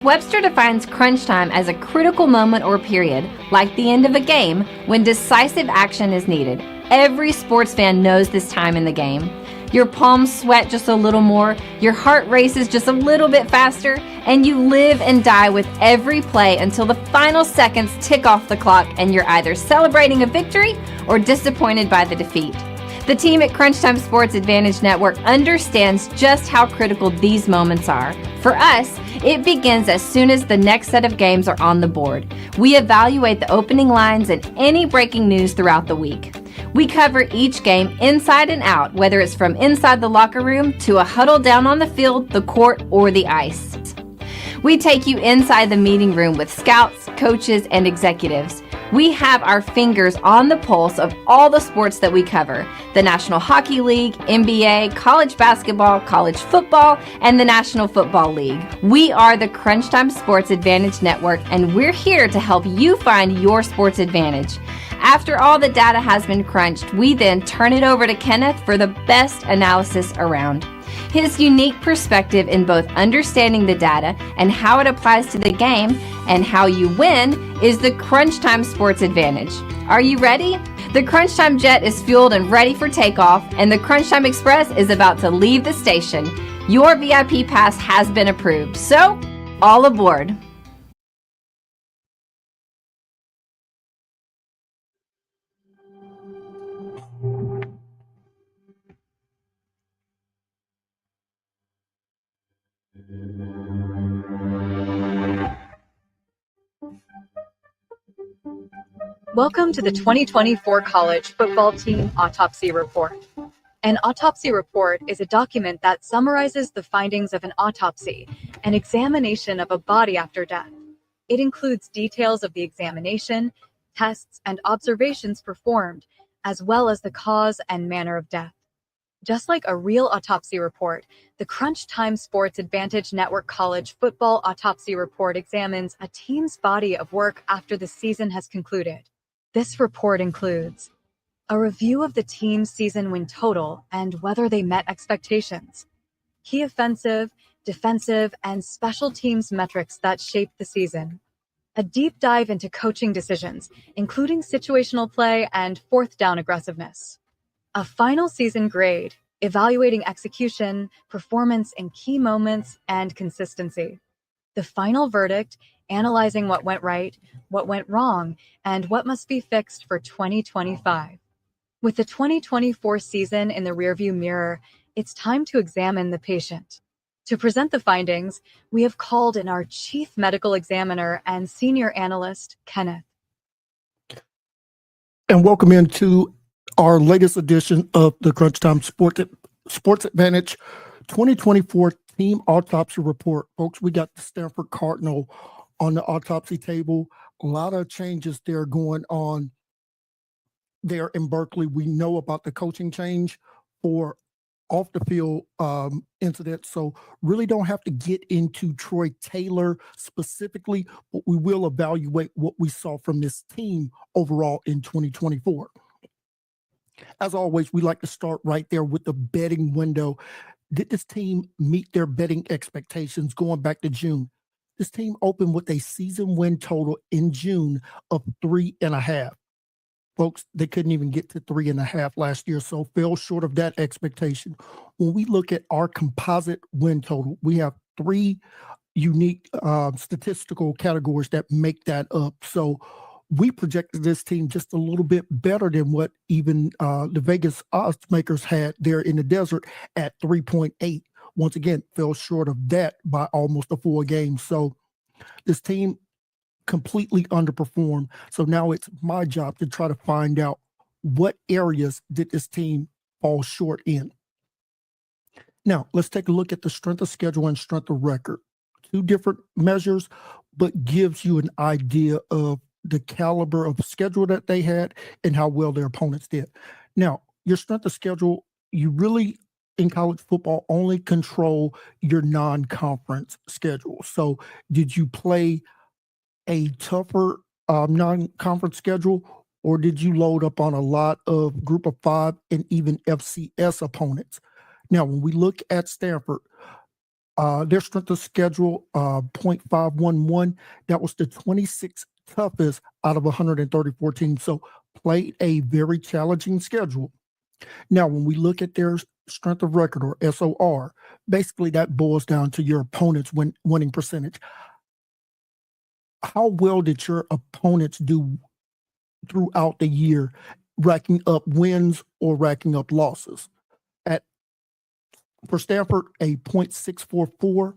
Webster defines crunch time as a critical moment or period, like the end of a game, when decisive action is needed. Every sports fan knows this time in the game. Your palms sweat just a little more, your heart races just a little bit faster, and you live and die with every play until the final seconds tick off the clock and you're either celebrating a victory or disappointed by the defeat. The team at Crunch Time Sports Advantage Network understands just how critical these moments are. For us, it begins as soon as the next set of games are on the board. We evaluate the opening lines and any breaking news throughout the week. We cover each game inside and out, whether it's from inside the locker room to a huddle down on the field, the court, or the ice. We take you inside the meeting room with scouts, coaches, and executives. We have our fingers on the pulse of all the sports that we cover: the National Hockey League, NBA, college basketball, college football, and the National Football League. We are the Crunch Time Sports Advantage Network, and we're here to help you find your sports advantage. After all the data has been crunched, we then turn it over to Kenneth for the best analysis around. His unique perspective in both understanding the data and how it applies to the game and how you win is the Crunch Time Sports Advantage. Are you ready? The Crunch Time Jet is fueled and ready for takeoff, and the Crunch Time Express is about to leave the station. Your VIP pass has been approved, so all aboard. Welcome to the 2024 College Football Team Autopsy Report. An autopsy report is a document that summarizes the findings of an autopsy, an examination of a body after death. It includes details of the examination, tests, and observations performed, as well as the cause and manner of death. Just like a real autopsy report, the Crunch Time Sports Advantage Network College Football Autopsy Report examines a team's body of work after the season has concluded. This report includes a review of the team's season win total and whether they met expectations, key offensive, defensive, and special teams metrics that shaped the season, a deep dive into coaching decisions, including situational play and fourth down aggressiveness, a final season grade, evaluating execution, performance in key moments, and consistency, the final verdict, analyzing what went right, what went wrong, and what must be fixed for 2025. With the 2024 season in the rearview mirror, it's time to examine the patient. To present the findings, we have called in our Chief Medical Examiner and Senior Analyst, Kenneth. And welcome into our latest edition of the Crunch Time Sports Advantage 2024 Team Autopsy Report. Folks, we got the Stanford Cardinal on the autopsy table. A lot of changes there going on there in Berkeley. We know about the coaching change for off the field incident, so really don't have to get into Troy Taylor specifically, but we will evaluate what we saw from this team overall in 2024. As always, we like to start right there with the betting window. Did this team meet their betting expectations going back to June? This team opened with a season win total in June of 3.5. Folks, they couldn't even get to 3.5 last year, so fell short of that expectation. When we look at our composite win total, we have 3 unique statistical categories that make that up. So we projected this team just a little bit better than what even the Vegas odds makers had there in the desert at 3.8. Once again, fell short of that by almost a full game. So this team completely underperformed. So now it's my job to try to find out what areas did this team fall short in. Now, let's take a look at the strength of schedule and strength of record. two different measures, but gives you an idea of the caliber of schedule that they had and how well their opponents did. Now, your strength of schedule, you really in college football only control your non-conference schedule. So did you play a tougher non-conference schedule, or did you load up on a lot of group of five and even FCS opponents? Now, when we look at Stanford, their strength of schedule, 0.511, that was the 26th toughest out of 134 teams. So played a very challenging schedule. Now, when we look at their strength of record, or SOR, basically that boils down to your opponent's winning percentage. How well did your opponents do throughout the year, racking up wins or racking up losses? For Stanford, a 0.644.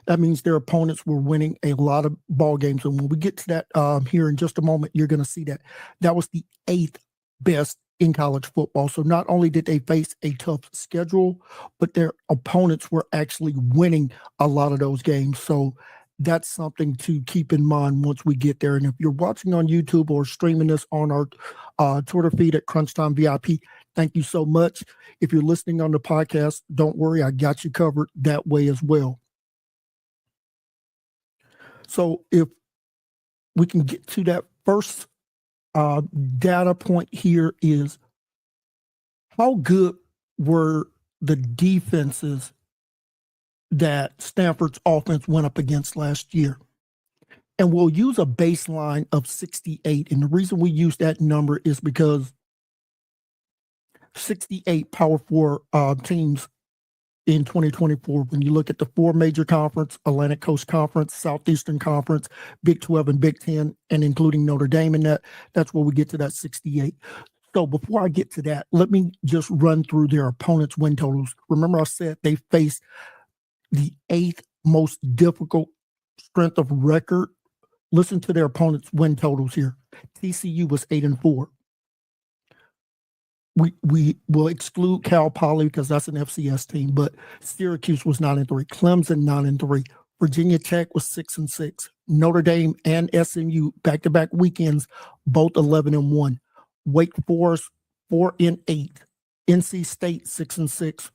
That means their opponents were winning a lot of ball games. And when we get to that here in just a moment, you're going to see that that was the 8th best in college football. So not only did they face a tough schedule, but their opponents were actually winning a lot of those games. So that's something to keep in mind once we get there. And if you're watching on YouTube or streaming this on our Twitter feed at Crunch Time VIP, thank you so much. If you're listening on the podcast, don't worry, I got you covered that way as well. So if we can get to that first data point here, is how good were the defenses that Stanford's offense went up against last year? And we'll use a baseline of 68. And the reason we use that number is because 68 Power 4 teams in 2024, when you look at the four major conference, Atlantic Coast Conference, Southeastern Conference, Big 12 and Big 10, and including Notre Dame in that's where we get to that 68. So before I get to that, let me just run through their opponents' win totals. Remember I said they faced the 8th most difficult strength of record. Listen to their opponents' win totals here. TCU was 8-4. We will exclude Cal Poly because that's an FCS team, but Syracuse was 9-3, Clemson 9-3, Virginia Tech was 6-6, Notre Dame and SMU back-to-back weekends, both 11-1, Wake Forest 4-8, NC State 6-6,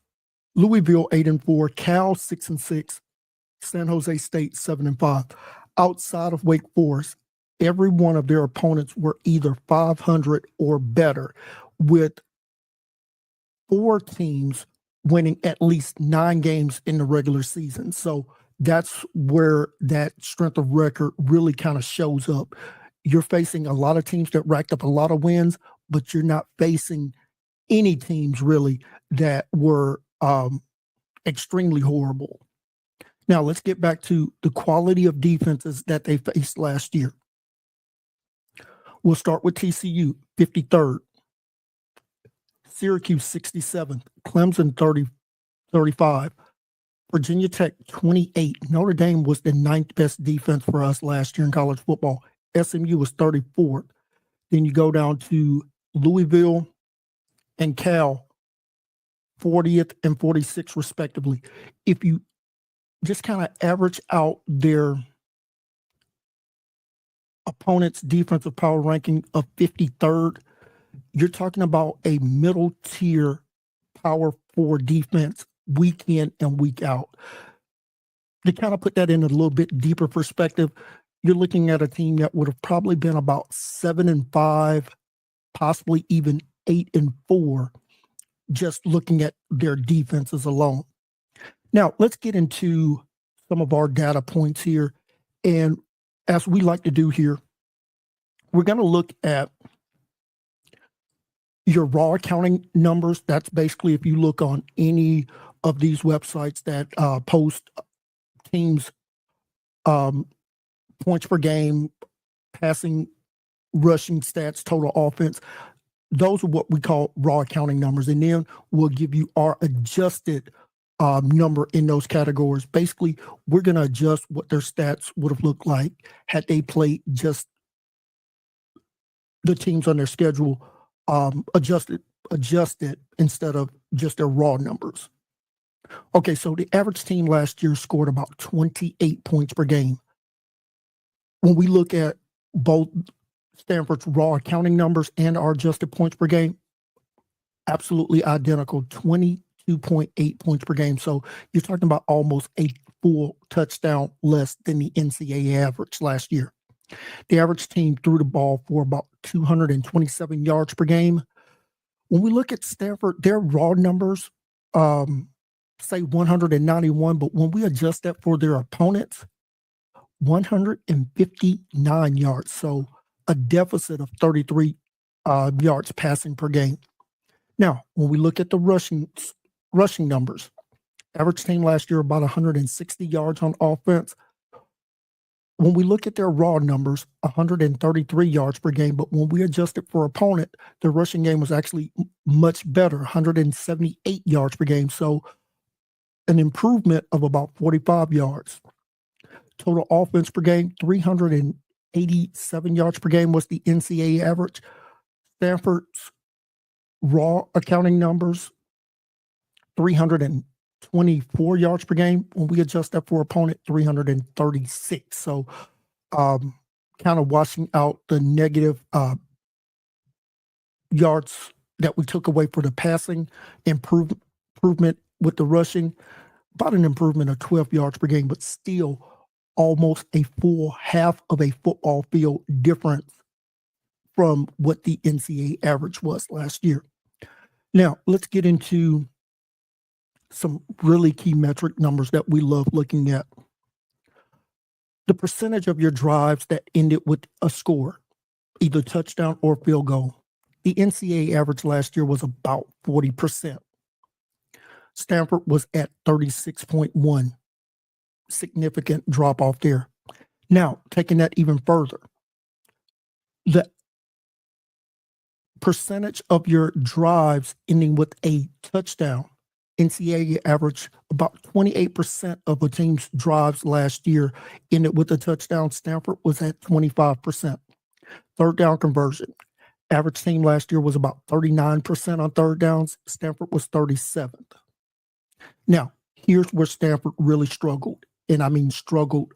Louisville 8-4, Cal 6-6, San Jose State 7-5. Outside of Wake Forest, every one of their opponents were either 500 or better, with 4 teams winning at least 9 games in the regular season. So that's where that strength of record really kind of shows up. You're facing a lot of teams that racked up a lot of wins, but you're not facing any teams really that were extremely horrible. Now let's get back to the quality of defenses that they faced last year. We'll start with TCU, 53rd. Syracuse 67th, Clemson 35, Virginia Tech 28. Notre Dame was the 9th best defense for us last year in college football. SMU was 34th. Then you go down to Louisville and Cal, 40th and 46th respectively. If you just kind of average out their opponent's defensive power ranking of 53rd, you're talking about a middle tier Power 4 defense week in and week out. To kind of put that in a little bit deeper perspective, you're looking at a team that would have probably been about 7-5, possibly even 8-4, just looking at their defenses alone. Now, let's get into some of our data points here. And as we like to do here, we're going to look at your raw accounting numbers. That's basically if you look on any of these websites that post teams' points per game, passing, rushing stats, total offense. Those are what we call raw accounting numbers. And then we'll give you our adjusted number in those categories. Basically, we're going to adjust what their stats would have looked like had they played just the teams on their schedule, adjusted instead of just their raw numbers. Okay, so the average team last year scored about 28 points per game. When we look at both Stanford's raw accounting numbers and our adjusted points per game, absolutely identical, 22.8 points per game. So you're talking about almost a full touchdown less than the NCAA average last year. The average team threw the ball for about 227 yards per game. When we look at Stanford, their raw numbers say 191, but when we adjust that for their opponents, 159 yards. So a deficit of 33 yards passing per game. Now, when we look at the rushing numbers, average team last year about 160 yards on offense. When we look at their raw numbers, 133 yards per game, but when we adjust it for opponent, the rushing game was actually much better, 178 yards per game. So an improvement of about 45 yards. Total offense per game, 387 yards per game was the NCAA average. Stanford's raw accounting numbers, 324 yards per game. When we adjust that for opponent, 336. So kind of washing out the negative yards that we took away for the passing, improvement with the rushing, about an improvement of 12 yards per game, but still almost a full half of a football field difference from what the NCAA average was last year. Now, let's get into some really key metric numbers that we love looking at. The percentage of your drives that ended with a score, either touchdown or field goal. The NCAA average last year was about 40%. Stanford was at 36.1. Significant drop off there. Now, taking that even further, the percentage of your drives ending with a touchdown, NCAA average about 28% of a team's drives last year ended with a touchdown. Stanford was at 25%. Third down conversion. Average team last year was about 39% on third downs. Stanford was 37th. Now, here's where Stanford really struggled, and I mean struggled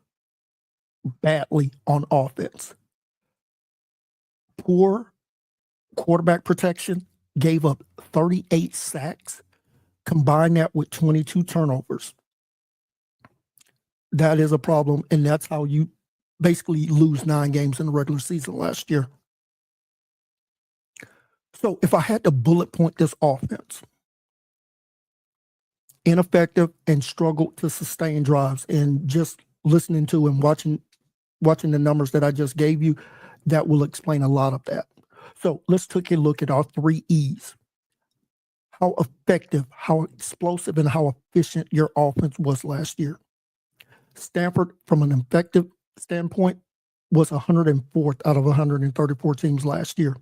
badly on offense. Poor quarterback protection, gave up 38 sacks. Combine that with 22 turnovers. That is a problem, and that's how you basically lose 9 games in the regular season last year. So if I had to bullet point this offense, ineffective and struggled to sustain drives, and just listening to and watching the numbers that I just gave you, that will explain a lot of that. So let's take a look at our 3 E's. How effective, how explosive, and how efficient your offense was last year. Stanford, from an effective standpoint, was 104th out of 134 teams last year.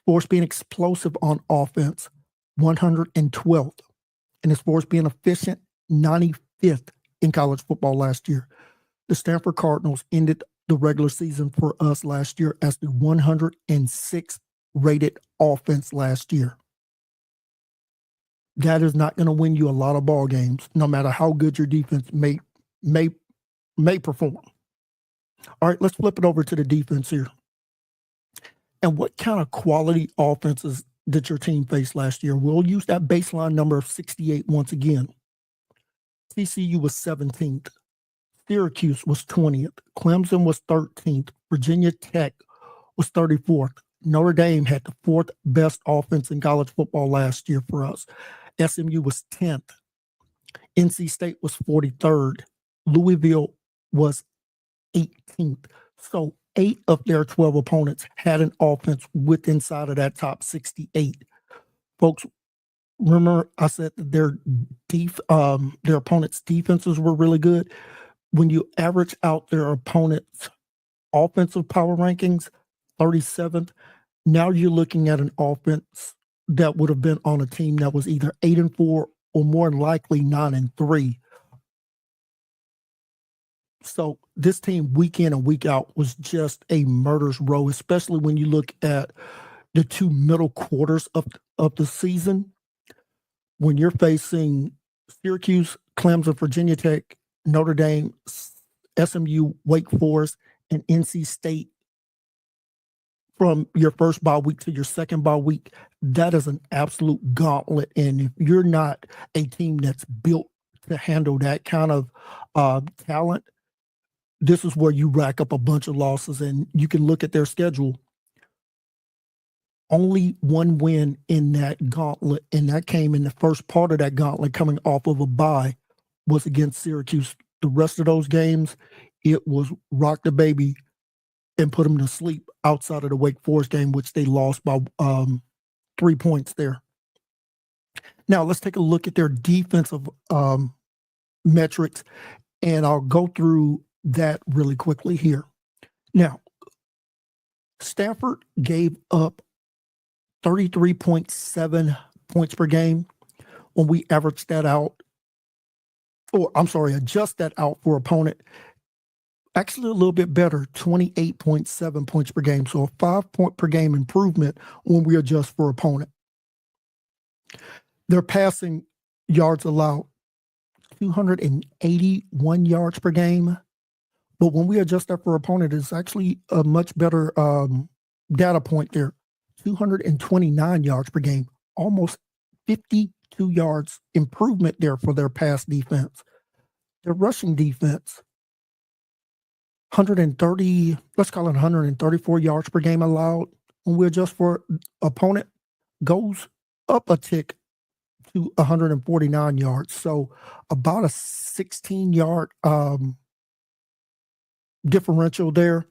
As being explosive on offense, 112th. And as far as being efficient, 95th in college football last year. The Stanford Cardinals ended the regular season for us last year as the 106th rated offense last year. That is not going to win you a lot of ball games, no matter how good your defense may perform. All right, let's flip it over to the defense here. And what kind of quality offenses did your team face last year? We'll use that baseline number of 68 once again. TCU was 17th. Syracuse was 20th. Clemson was 13th. Virginia Tech was 34th. Notre Dame had the 4th best offense in college football last year for us. SMU was 10th. NC State was 43rd. Louisville was 18th. So 8 of their 12 opponents had an offense with inside of that top 68. Folks, remember I said that their opponents' defenses were really good. When you average out their opponents' offensive power rankings, 37th, now you're looking at an offense that would have been on a team that was either 8-4 or more than likely 9-3. So this team week in and week out was just a murder's row, especially when you look at the 2 middle quarters of the season. When you're facing Syracuse, Clemson, Virginia Tech, Notre Dame, SMU, Wake Forest, and NC State from your first bye week to your second bye week. That is an absolute gauntlet. And if you're not a team that's built to handle that kind of talent, this is where you rack up a bunch of losses. And you can look at their schedule. Only one win in that gauntlet, and that came in the first part of that gauntlet coming off of a bye, was against Syracuse. The rest of those games, it was rock the baby and put them to sleep outside of the Wake Forest game, which they lost by 3 points there. Now, let's take a look at their defensive metrics, and I'll go through that really quickly here. Now, Stanford gave up 33.7 points per game. When we average that out, adjust that out for opponent, actually a little bit better, 28.7 points per game. So a 5 point per game improvement when we adjust for opponent. Their passing yards allowed 281 yards per game. But when we adjust that for opponent, it's actually a much better data point there. 229 yards per game, almost 52 yards improvement there for their pass defense. Their rushing defense, 130, let's call it 134 yards per game allowed. When we adjust for opponent, goes up a tick to 149 yards. So about a 16-yard differential there.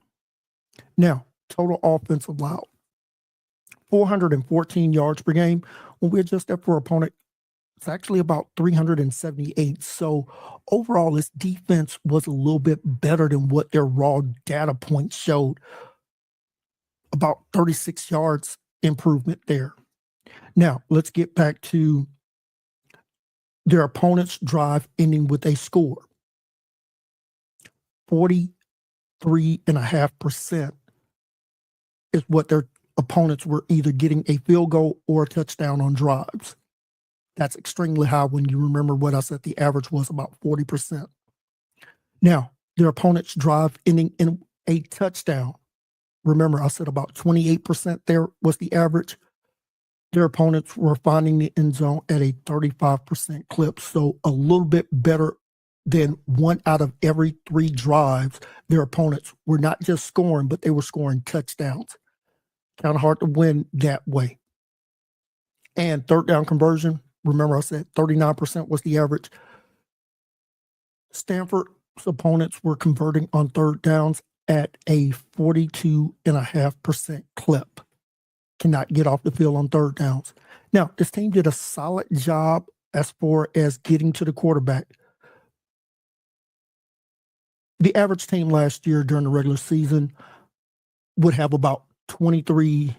Now, total offense allowed, 414 yards per game. When we adjust that for opponent, it's actually about 378. So overall, this defense was a little bit better than what their raw data points showed. About 36 yards improvement there. Now, let's get back to their opponent's drive ending with a score. 43.5% is what their opponents were either getting a field goal or a touchdown on drives. That's extremely high when you remember what I said the average was about 40%. Now, their opponent's drive ending in a touchdown. Remember, I said about 28% there was the average. Their opponents were finding the end zone at a 35% clip. So a little bit better than 1 out of every 3 drives. Their opponents were not just scoring, but they were scoring touchdowns. Kind of hard to win that way. And third down conversion, remember I said 39% was the average. Stanford's opponents were converting on third downs at a 42.5% clip. Cannot get off the field on third downs. Now, this team did a solid job as far as getting to the quarterback. The average team last year during the regular season would have about 23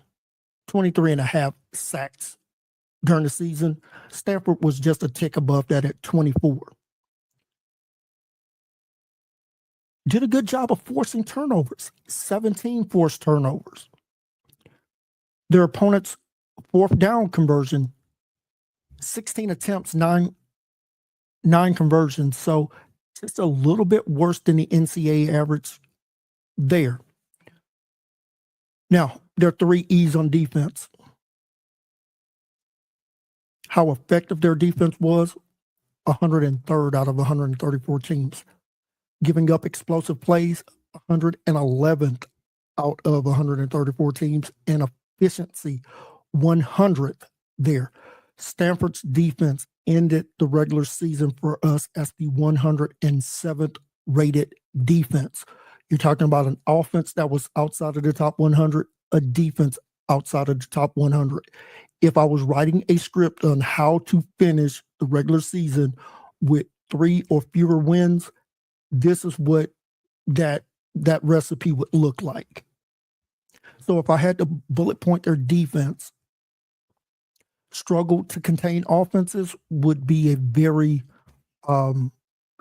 and a half sacks during the season. Stanford was just a tick above that at 24. Did a good job of forcing turnovers, 17 forced turnovers. Their opponent's fourth down conversion, 16 attempts, nine conversions. So just a little bit worse than the NCAA average there. Now, there are 3 E's on defense. How effective their defense was, 103rd out of 134 teams. Giving up explosive plays, 111th out of 134 teams. And efficiency, 100th there. Stanford's defense ended the regular season for us as the 107th rated defense. You're talking about an offense that was outside of the top 100, a defense outside of the top 100. If I was writing a script on how to finish the regular season with 3 or fewer wins, this is what that recipe would look like. So if I had to bullet point their defense, struggle to contain offenses would be a very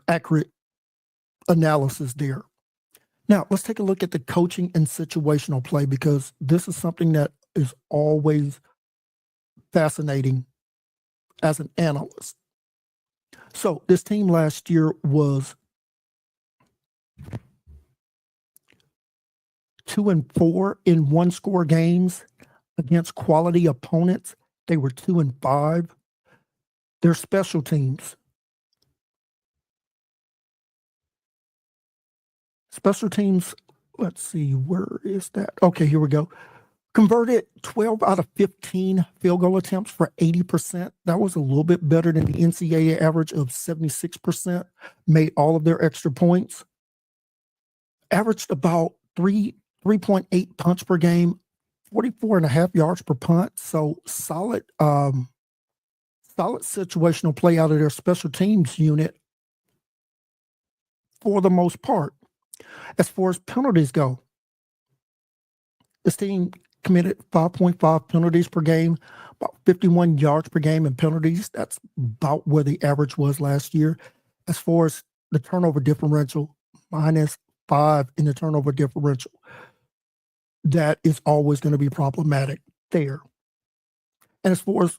accurate analysis there. Now, let's take a look at the coaching and situational play, because this is something that is always fascinating as an analyst. So this team last year was 2-4 in one-score games against quality opponents. They were 2-5. Their special teams. Special teams, let's see, where is that? Okay, here we go. Converted 12 out of 15 field goal attempts for 80%. That was a little bit better than the NCAA average of 76%. Made all of their extra points. Averaged about 3.8 punts per game, 44.5 yards per punt. So solid situational play out of their special teams unit for the most part. As far as penalties go, this team committed 5.5 penalties per game, about 51 yards per game in penalties. That's about where the average was last year. As far as the turnover differential, -5 in the turnover differential. That is always going to be problematic there. And as far as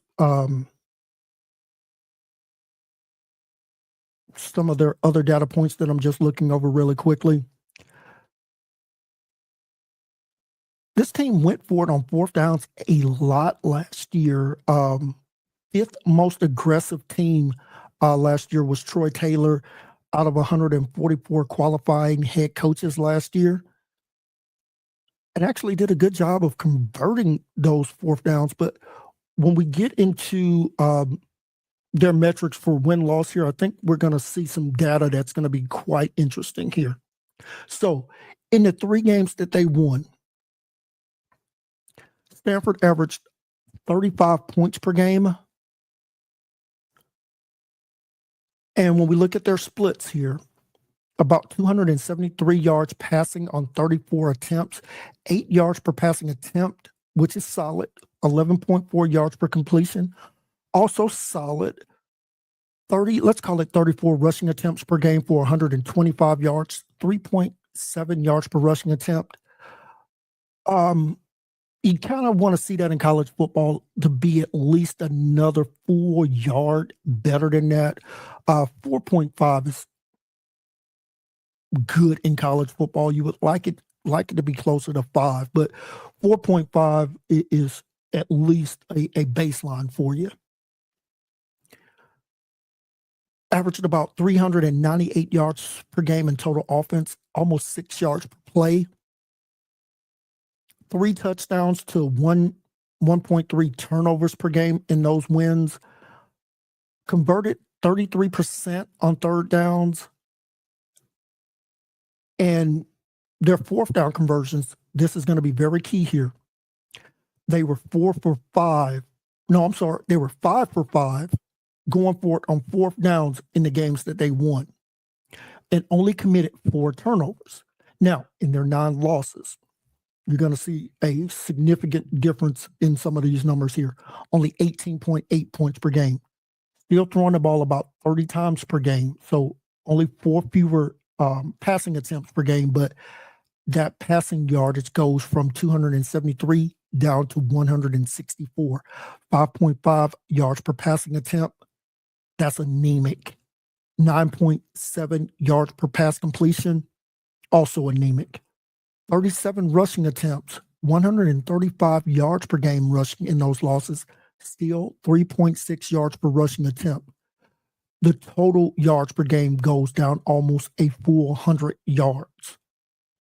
some of their other data points that I'm just looking over really quickly, this team went for it on fourth downs a lot last year. Fifth most aggressive team last year was Troy Taylor out of 144 qualifying head coaches last year. And actually did a good job of converting those fourth downs. But when we get into their metrics for win-loss here, I think we're going to see some data that's going to be quite interesting here. So in the 3 games that they won, Stanford averaged 35 points per game. And when we look at their splits here, about 273 yards passing on 34 attempts, 8 yards per passing attempt, which is solid, 11.4 yards per completion. Also solid, let's call it 34 rushing attempts per game for 125 yards, 3.7 yards per rushing attempt. You kind of want to see that in college football to be at least another 4 yard better than that. 4.5 is good in college football. You would like it to be closer to 5, but 4.5 is at least a baseline for you. Averaged about 398 yards per game in total offense, almost 6 yards per play. 3 touchdowns to 1.3 turnovers per game in those wins. Converted 33% on third downs. And their fourth down conversions, this is going to be very key here. They were 4 for 5. No, I'm sorry. They were 5 for 5 going for it on fourth downs in the games that they won and only committed 4 turnovers. Now, in their 9 losses, you're going to see a significant difference in some of these numbers here. Only 18.8 points per game. Still throwing the ball about 30 times per game. So only 4 fewer passing attempts per game, but that passing yardage goes from 273 down to 164. 5.5 yards per passing attempt. That's anemic. 9.7 yards per pass completion. Also anemic. 37 rushing attempts, 135 yards per game rushing in those losses, still 3.6 yards per rushing attempt. The total yards per game goes down almost a full 100 yards,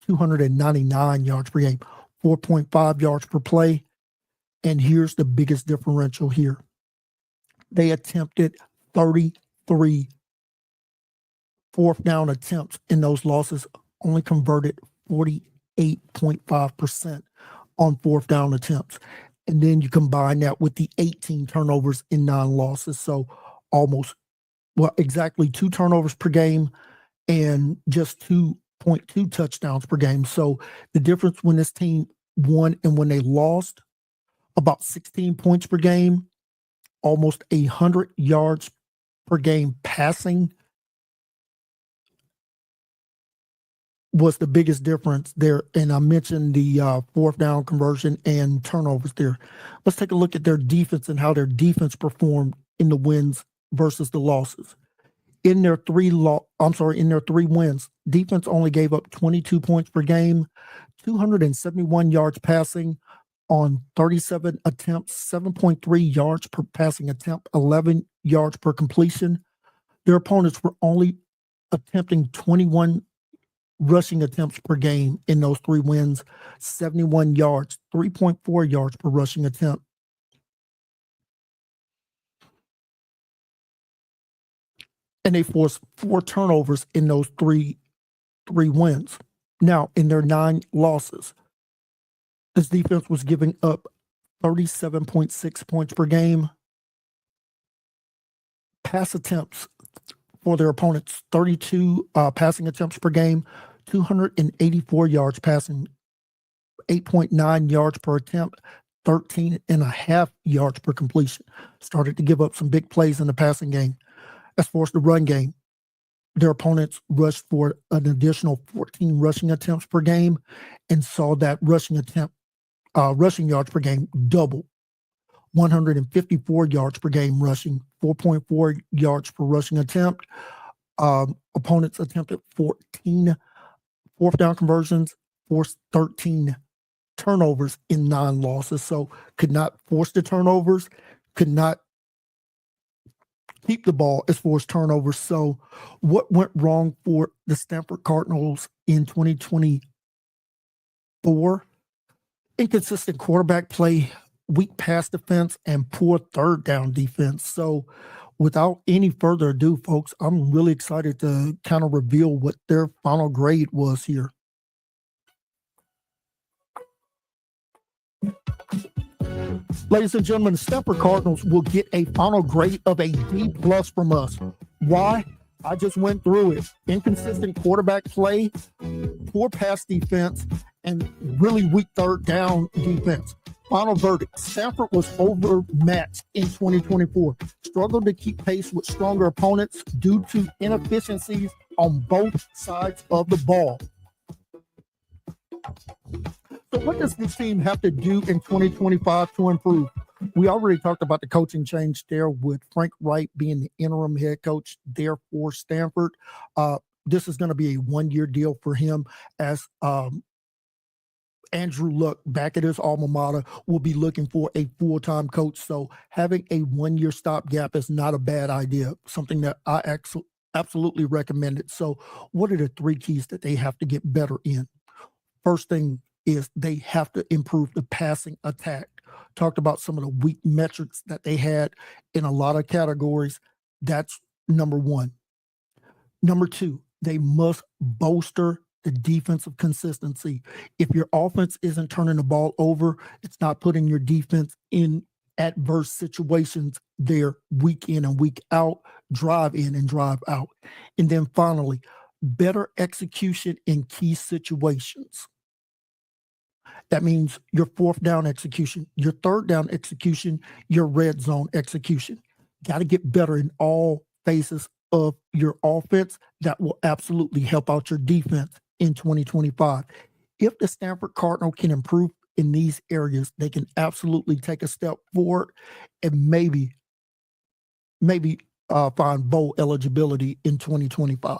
299 yards per game, 4.5 yards per play. And here's the biggest differential here. They attempted 33 fourth down attempts in those losses, only converted 48.5% on fourth down attempts. And then you combine that with the 18 turnovers in 9 losses. So exactly 2 turnovers per game and just 2.2 touchdowns per game. So the difference when this team won and when they lost, about 16 points per game, almost 100 yards per game passing was the biggest difference there. And I mentioned the fourth down conversion and turnovers there. Let's take a look at their defense and how their defense performed in the wins versus the losses. in their three wins, defense only gave up 22 points per game, 271 yards passing on 37 attempts, 7.3 yards per passing attempt, 11 yards per completion. Their opponents were only attempting 21 rushing attempts per game in those 3 wins, 71 yards, 3.4 yards per rushing attempt. And they forced 4 turnovers in those three wins. Now, in their 9 losses, this defense was giving up 37.6 points per game. Pass attempts for their opponents, 32 passing attempts per game, 284 yards passing, 8.9 yards per attempt, 13.5 yards per completion. Started to give up some big plays in the passing game. As far as the run game, their opponents rushed for an additional 14 rushing attempts per game and saw that rushing yards per game double. 154 yards per game rushing, 4.4 yards per rushing attempt. Opponents attempted 14 fourth down conversions, forced 13 turnovers in 9 losses. So could not force the turnovers, could not keep the ball as far as turnovers. So what went wrong for the Stanford Cardinals in 2024? Inconsistent quarterback play, weak pass defense, and poor third down defense. So without any further ado, folks, I'm really excited to kind of reveal what their final grade was here. Ladies and gentlemen, the Stanford Cardinals will get a final grade of a D+ from us. Why? I just went through it. Inconsistent quarterback play, poor pass defense, and really weak third down defense. Final verdict, Stanford was overmatched in 2024. Struggled to keep pace with stronger opponents due to inefficiencies on both sides of the ball. So what does this team have to do in 2025 to improve? We already talked about the coaching change there with Frank Wright being the interim head coach there for Stanford. This is going to be a 1-year deal for him, as Andrew Luck back at his alma mater will be looking for a full-time coach. So having a 1-year stopgap is not a bad idea, something that I absolutely recommend it. So what are the 3 keys that they have to get better in? First thing is they have to improve the passing attack. Talked about some of the weak metrics that they had in a lot of categories. That's number 1. Number 2, they must bolster the defensive consistency. If your offense isn't turning the ball over, it's not putting your defense in adverse situations there week in and week out, drive in and drive out. And then finally, better execution in key situations. That means your 4th down execution, your 3rd down execution, your red zone execution. Got to get better in all phases of your offense. That will absolutely help out your defense in 2025. If the Stanford Cardinal can improve in these areas, they can absolutely take a step forward and maybe find bowl eligibility in 2025.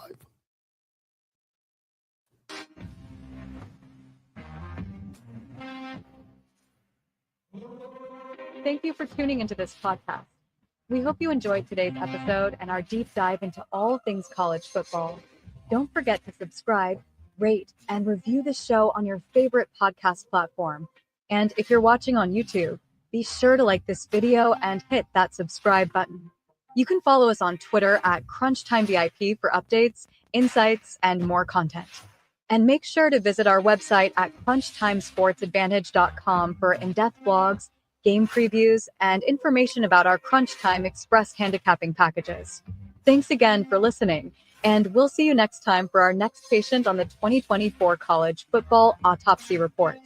Thank you for tuning into this podcast. We hope you enjoyed today's episode and our deep dive into all things college football. Don't forget to subscribe, rate, and review the show on your favorite podcast platform. And if you're watching on YouTube, be sure to like this video and hit that subscribe button. You can follow us on Twitter at CrunchTimeVIP for updates, insights, and more content. And make sure to visit our website at CrunchTimeSportsAdvantage.com for in-depth blogs, game previews, and information about our Crunch Time Express handicapping packages. Thanks again for listening, and we'll see you next time for our next patient on the 2024 College Football Autopsy Report.